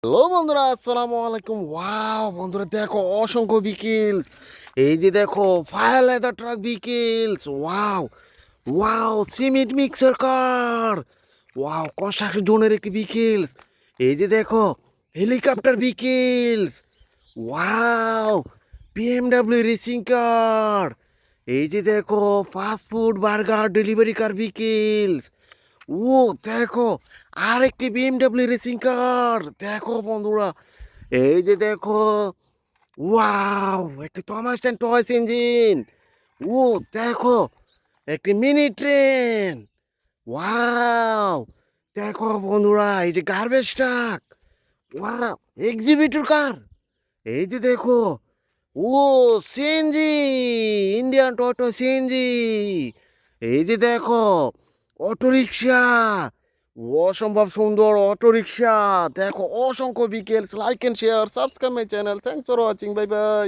Hello বন্ধুরা, আসসালামু আলাইকুম। ওয়াও বন্ধুরা, দেখো অসংখ্য বিকেলস। এই যে দেখো fire ladder truck vehicles. Wow wow, cement mixer car. Wow, construction জোনের একটি বিকেলস। এই যে দেখো helicopter vehicles. Wow, BMW racing car. এই যে দেখো fast food burger delivery car vehicles. ও দেখো, আরেকটি বিএমডাব্লিউ রেসিং কার। দেখো বন্ধুরা, এই যে দেখো, ওয়াও, একটি থমাস অ্যান্ড টয়েস ইঞ্জিন। ও দেখো, একটি মিনি ট্রেন। ওয়াও, দেখো বন্ধুরা, এই যে গার্বেজ ট্রাক। ওয়াও, এক্সিবিটর কার। এই যে দেখো, ও সিএনজি, ইন্ডিয়ান টোটো সিএনজি। এই যে দেখো অটো রিক্সা, অসম্ভব সুন্দর অটো রিক্সা। দেখো অসংখ্য vehicles. Like and share, subscribe my channel. Thanks for watching, bye by.